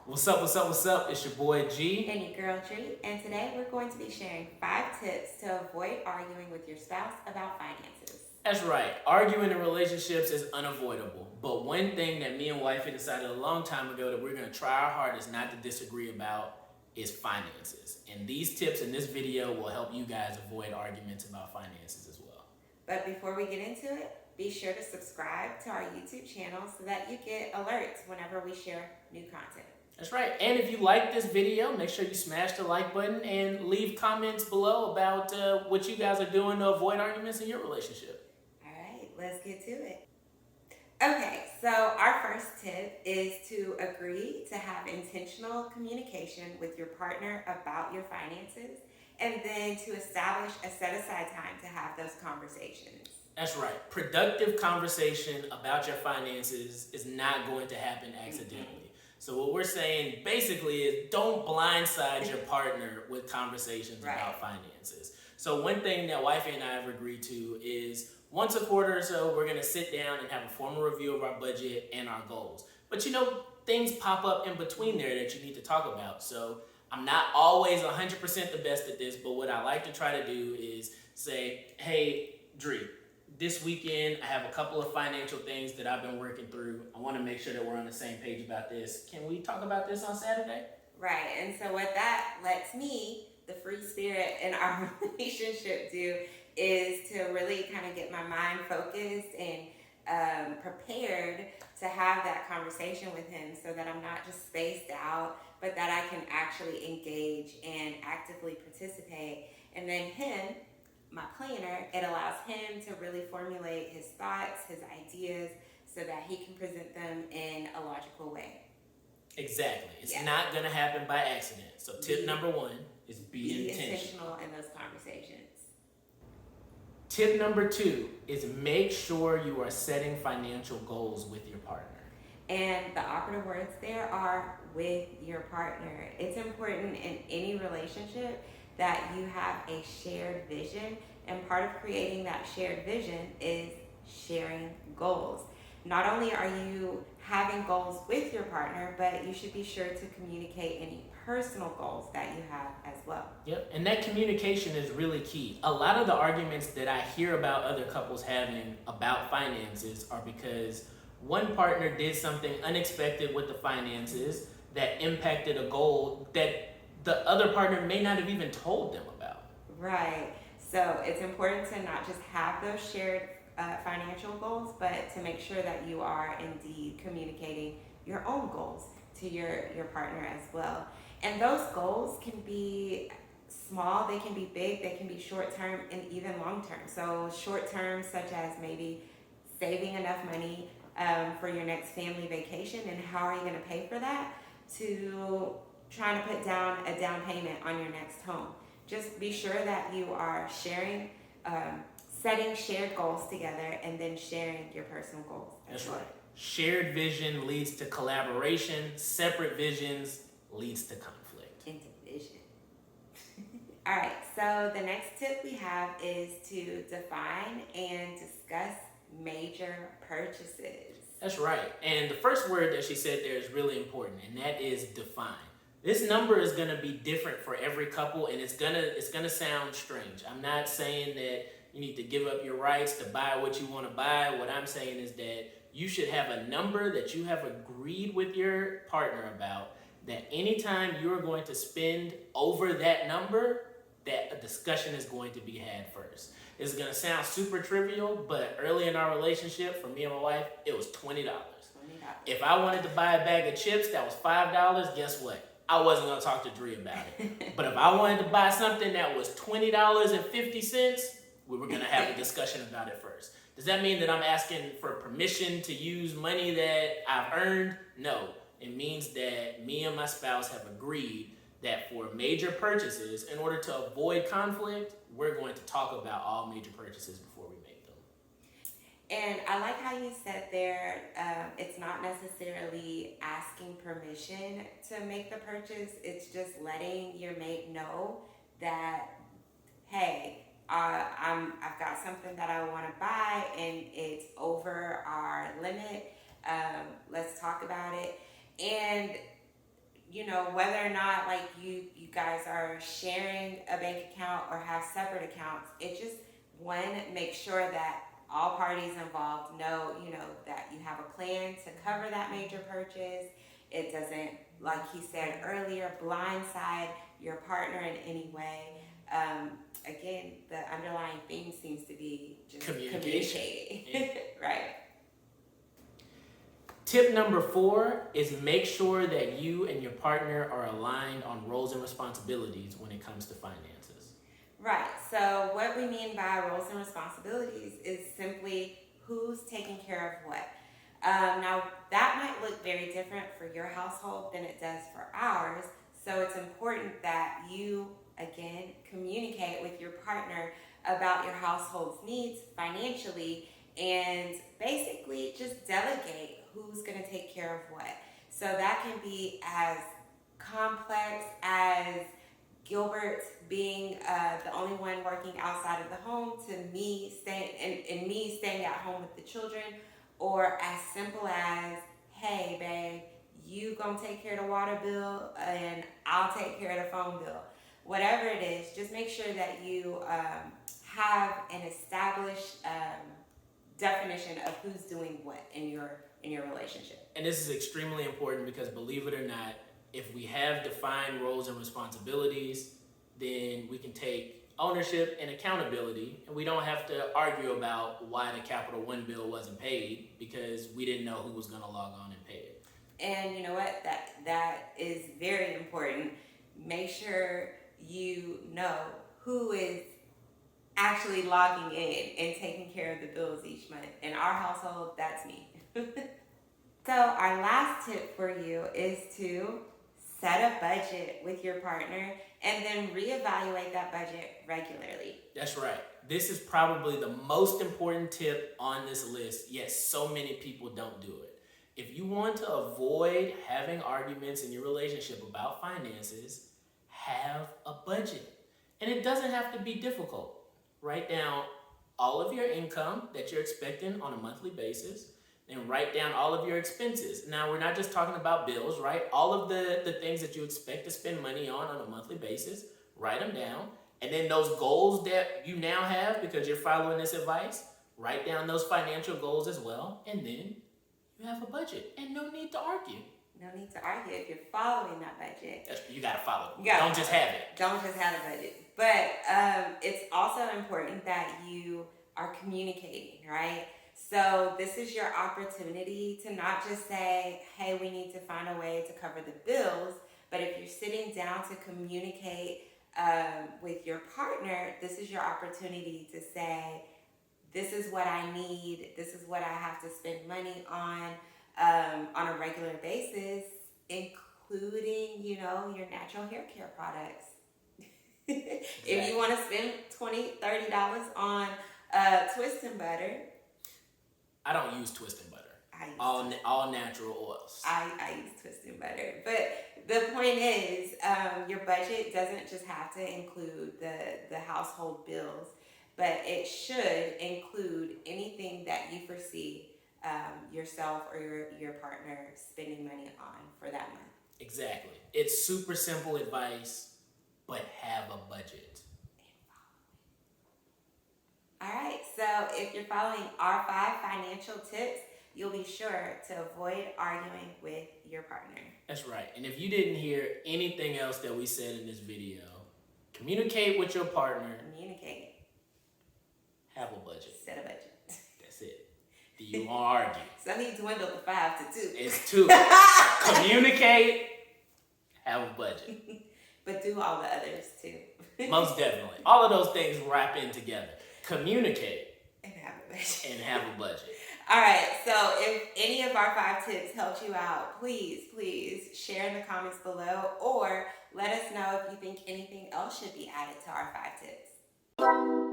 What's up, what's up, what's up? It's your boy G. And your girl Tree, and today we're going to be sharing 5 tips to avoid arguing with your spouse about finances. That's right. Arguing in relationships is unavoidable. But one thing that me and wifey decided a long time ago that we're going to try our hardest not to disagree about is finances. And these tips in this video will help you guys avoid arguments about finances as well. But before we get into it, be sure to subscribe to our YouTube channel so that you get alerts whenever we share new content. That's right. And if you like this video, make sure you smash the like button and leave comments below about what you guys are doing to avoid arguments in your relationship. All right, let's get to it. Okay, so our first tip is to agree to have intentional communication with your partner about your finances, and then to establish a set-aside time to have those conversations. That's right. Productive conversation about your finances is not going to happen accidentally. So what we're saying basically is don't blindside your partner with conversations about finances. So one thing that wifey and I have agreed to is once a quarter or so, we're going to sit down and have a formal review of our budget and our goals. But things pop up in between there that you need to talk about. So I'm not always 100% the best at this, but what I like to try to do is say, hey, Dree, this weekend, I have a couple of financial things that I've been working through. I want to make sure that we're on the same page about this. Can we talk about this on Saturday? Right, and so what that lets me, the free spirit in our relationship, do is to really kind of get my mind focused and prepared to have that conversation with him so that I'm not just spaced out, but that I can actually engage and actively participate. And then him, my planner, it allows him to really formulate his thoughts, his ideas, so that he can present them in a logical way. Exactly. It's not going to happen by accident. So tip number 1 is be intentional in those conversations. Tip number 2 is make sure you are setting financial goals with your partner. And the operative words there are with your partner. It's important in any relationship that you have a shared vision, and part of creating that shared vision is sharing goals. Not only are you having goals with your partner, but you should be sure to communicate any personal goals that you have as well. Yep, and that communication is really key. A lot of the arguments that I hear about other couples having about finances are because one partner did something unexpected with the finances that impacted a goal that the other partner may not have even told them about. Right. So it's important to not just have those shared financial goals, but to make sure that you are indeed communicating your own goals to your partner as well. And those goals can be small, they can be big, they can be short-term and even long-term. So short-term, such as maybe saving enough money for your next family vacation, and how are you going to pay for that, to trying to put down a down payment on your next home. Just be sure that you are sharing, setting shared goals together, and then sharing your personal goals. That's right. Shared vision leads to collaboration. Separate visions leads to conflict. Into vision. All right, so the next tip we have is to define and discuss major purchases. That's right. And the first word that she said there is really important, and that is define. This number is going to be different for every couple, and it's gonna sound strange. I'm not saying that you need to give up your rights to buy what you want to buy. What I'm saying is that you should have a number that you have agreed with your partner about, that anytime you're going to spend over that number, that a discussion is going to be had first. It's going to sound super trivial, but early in our relationship, for me and my wife, it was $20. If I wanted to buy a bag of chips that was $5, guess what? I wasn't going to talk to Dree about it. But if I wanted to buy something that was $20.50, we were going to have a discussion about it first. Does that mean that I'm asking for permission to use money that I've earned? No. It means that me and my spouse have agreed that for major purchases, in order to avoid conflict, we're going to talk about all major purchases before we make them. And I like how you said there, it's not necessarily asking permission to make the purchase. It's just letting your mate know that, hey, I've got something that I want to buy and it's over our limit. Let's talk about it. And whether or not like you guys are sharing a bank account or have separate accounts, it just make sure that all parties involved know, that you have a plan to cover that major purchase. It doesn't, like he said earlier, blindside your partner in any way. Again, the underlying theme seems to be just communicating. Yeah. Right. Tip number 4 is make sure that you and your partner are aligned on roles and responsibilities when it comes to finances. Right. So what we mean by roles and responsibilities is simply who's taking care of what. Now, that might look very different for your household than it does for ours. So it's important that you, again, communicate with your partner about your household's needs financially and basically just delegate who's going to take care of what. So that can be as complex as Gilbert being the only one working outside of the home to me staying at home with the children, or as simple as, hey babe, you gonna take care of the water bill and I'll take care of the phone bill. Whatever it is, just make sure that you have an established definition of who's doing what in your relationship. And this is extremely important because, believe it or not, if we have defined roles and responsibilities, then we can take ownership and accountability, and we don't have to argue about why the Capital One bill wasn't paid because we didn't know who was going to log on and pay it. And you know what? That is very important. Make sure you know who is actually logging in and taking care of the bills each month. In our household, that's me. So our last tip for you is to set a budget with your partner and then reevaluate that budget regularly. That's right. This is probably the most important tip on this list, yet so many people don't do it. If you want to avoid having arguments in your relationship about finances, have a budget. And it doesn't have to be difficult. Write down all of your income that you're expecting on a monthly basis, and write down all of your expenses. Now, we're not just talking about bills, right? All of the things that you expect to spend money on a monthly basis, write them down. And then those goals that you now have because you're following this advice, write down those financial goals as well. And then you have a budget and no need to argue. No need to argue if you're following that budget. You got to follow it. Don't just have it. Don't just have a budget. But it's also important that you are communicating, right? So this is your opportunity to not just say, hey, we need to find a way to cover the bills, but if you're sitting down to communicate with your partner, this is your opportunity to say, this is what I need, this is what I have to spend money on a regular basis, including, your natural hair care products. Exactly. If you want to spend $20, $30 on twist and butter. I don't use twist and butter. All natural oils. I use twist and butter. But the point is, your budget doesn't just have to include the household bills, but it should include anything that you foresee yourself or your partner spending money on for that month. Exactly. It's super simple advice, but have a budget. All right, so if you're following our 5 financial tips, you'll be sure to avoid arguing with your partner. That's right. And if you didn't hear anything else that we said in this video, communicate with your partner. Communicate. Have a budget. Set a budget. That's it. Do you want to argue? So he dwindled to 5 to 2. It's 2. Communicate. Have a budget. But do all the others too. Most definitely. All of those things wrap in together. Communicate. And have a budget. And have a budget. All right, so if any of our 5 tips helped you out, please share in the comments below or let us know if you think anything else should be added to our 5 tips.